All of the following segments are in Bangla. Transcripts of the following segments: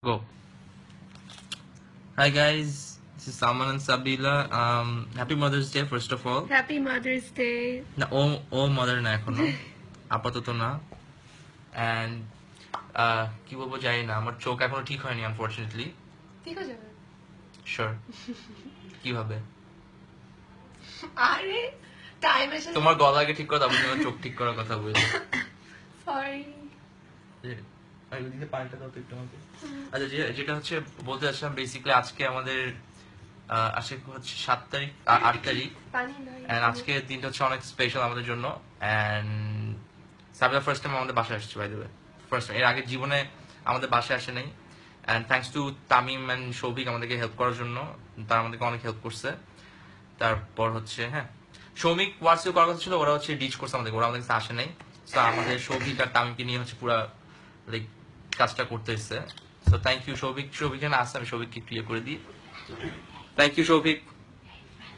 Go. Hi guys, this is Salman and Sabila. Happy Mother's Day first of all. Happy Mother's Day. না ও মাদার না এখনো আপাতত না and কি বলবো জানি না আমার চোখ এখনো ঠিক হয়নি আনফরচুনেটলি ঠিক হয়ে যাবে শিওর কিভাবে আরে টাইম এসে তোমার গলা আগে ঠিক করো তারপর তোমার চোখ ঠিক করার কথা বলছি সরি আচ্ছা যেটা হচ্ছে বলতে চাচ্ছিলাম বেসিক্যালি আজকে আমাদের আজকে হচ্ছে 7 তারিখ 8 তারিখ এন্ড আজকে দিনটা হচ্ছে অনেক স্পেশাল আমাদের জন্য এন্ড সাবিলা ফার্স্ট টাইম আমাদের বাসায় আসছে বাই দ্য ওয়ে ফার্স্ট এর আগে জীবনে আমাদের বাসায় আসে নাই and thanks to Tamim and Souvik আমাদেরকে হেল্প করার জন্য তারা আমাদেরকে অনেক হেল্প করছে তারপর হচ্ছে হ্যাঁ সৌমিক হোয়াটসঅ্যাপ করার কথা ছিল ওরা হচ্ছে ডিচ করছে আমাদের ওরা আমাদের কাছে আসে নাই তো আমাদের সৌভিক আর তামিমকে নিয়ে হচ্ছে পুরো লাইক কাজটা করতে এসছে সো থ্যাংক ইউ সৌভিক এখানে আসছে আমি সৌভিককে ক্লিয়ার করে দিই thank you Souvik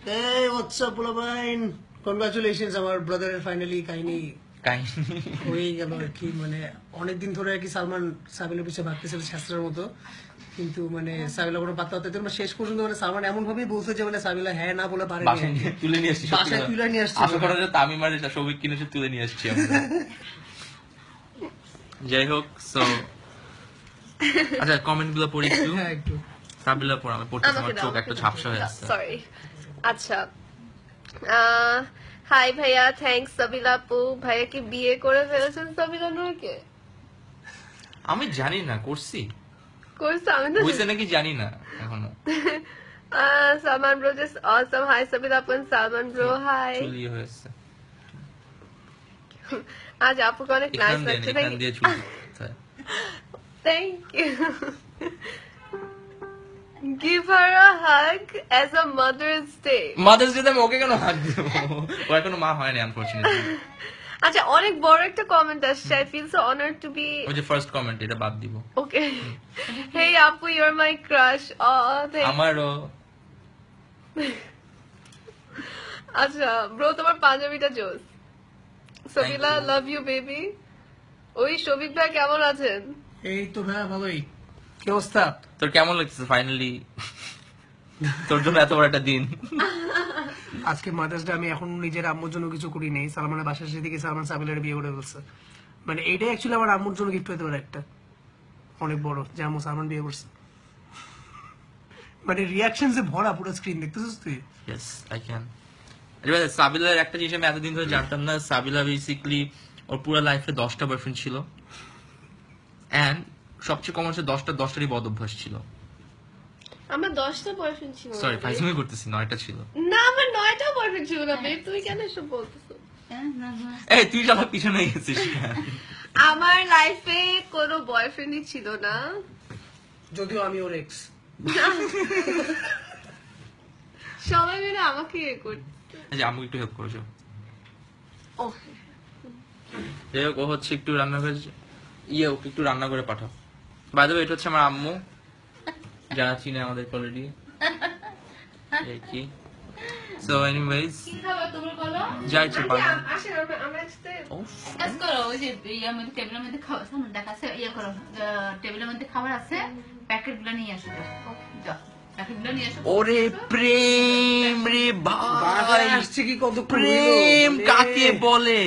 Hey, what's up, Ulabain? Congratulations, আমার ব্রাদারের ফাইনালি কাহিনী হয়ে গেল আর কি মানে অনেকদিন ধরে আর কি সালমান সাবিলের পিছিয়ে ভাগতেছিল শাস্ত্রের মতো কিন্তু মানে সাবিলা কোনো পাত্তা হতে মানে শেষ পর্যন্ত মানে সালমান এমন ভাবেই বলছে যে মানে সাবিলা হ্যাঁ না বলে পারে তুলে নিয়ে আসছি বাসায় তুলে নিয়ে আসছি আশা করা যায় তামিম আর সৌভিক কিনে তুলে নিয়ে আসছি আমরা যাই হোক সো আচ্ছা কমেন্ট গুলো পড়ি একটু হ্যাঁ একটু সাবিলা পড়া আমি পড়তে আমার চোখ একটা ঝাপসা হয়ে আসছে সরি আচ্ছা হাই ভাইয়া থ্যাঙ্কস সাবিলা আপু ভাইয়া কি বিয়ে করে ফেলেছেন সাবিলা নূরকে আমি জানি না করছি করছে আমি তো হইছে নাকি জানি না এখনো Salman bro just awesome hi Sabila apun Salman bro hi চুলি হয়েছে আজ আপুকে অনেক নাইস লাগছে এখান দিয়ে চুলি Thank you. Give her a hug as a Mother's Day. Mother's day আমি ওকে কেন হাত দেব ও এখনো মা হয়নি আনফরচুনেটলি আচ্ছা অনেক বড় একটা কমেন্ট আসছে I feel so honored to be ওই যে ফার্স্ট কমেন্ট এটা বাদ দিব okay. Hey Apu, you're my crush. Oh, thank আমারও আচ্ছা ব্রো তোমার পাঞ্জাবিটা জোস সবিলা you. লাভ ইউ বেবি ওই শোভিক ভাই কেমন আছেন এই তো ভাইয়া ভালোই কি অবস্থা তোর কেমন লাগতেছে ফাইনালি তোর জন্য এত বড় একটা দিন আজকে মাদার্স ডে আমি এখন নিজের আম্মুর জন্য কিছু করি নাই সালমানের বাসার সাথে দিকে সালমান সাবিলের বিয়ে করে ফেলছে মানে এইটাই অ্যাকচুয়ালি আমার আম্মুর জন্য গিফট হতে পারে একটা অনেক বড় যে আম্মু সালমান বিয়ে করছে মানে রিয়াকশন যে ভরা পুরো স্ক্রিন দেখতেছিস তুই ইয়েস আই ক্যান সাবিলার একটা জিনিস আমি এতদিন ধরে জানতাম না সাবিলা বেসিক্যালি ওর পুরো লাইফে 10টা বয়ফ্রেন্ড ছিল এন্ড সবচেয়ে কমন হচ্ছে 10টারই বদ অভ্যাস ছিল আমার 10টা বয়ফ্রেন্ড ছিল সরি ফাইজমি করতেছি 9টা ছিল না আমার 9টা বয়ফ্রেন্ড ছিল না বেব তুই কেন এসব বলতেছিস এই তুই আমার পিছনে গেছিস আমার লাইফে কোনো বয়ফ্রেন্ডই ছিল না যদিও আমি ওর এক্স সবাই মিলে আমাকে ইয়ে করতে এই যে আমাকে একটু হেল্প করেছো ও যাই হোক ও হচ্ছে একটু রান্না করে ওকে একটু রান্না করে পাঠাও বাই দ্য ওয়ে এটা হচ্ছে আমার আম্মু যারা চিনে আমাদের অলরেডি কি সো এনিওয়েজ কি খাবার তুমি বলো যাই ছে পানি আসেন আমরা একসাথে কাজ করো ওই যে ইয়ার মধ্যে টেবিলের মধ্যে খাবার সামনে দেখাচ্ছে ইয়ে করো টেবিলের মধ্যে খাবার আছে প্যাকেট গুলো নিয়ে আসো যাও প্যাকেট গুলো নিয়ে আসো ওরে প্রেম রে ভাই আসছে কি কত প্রেম কাকে বলে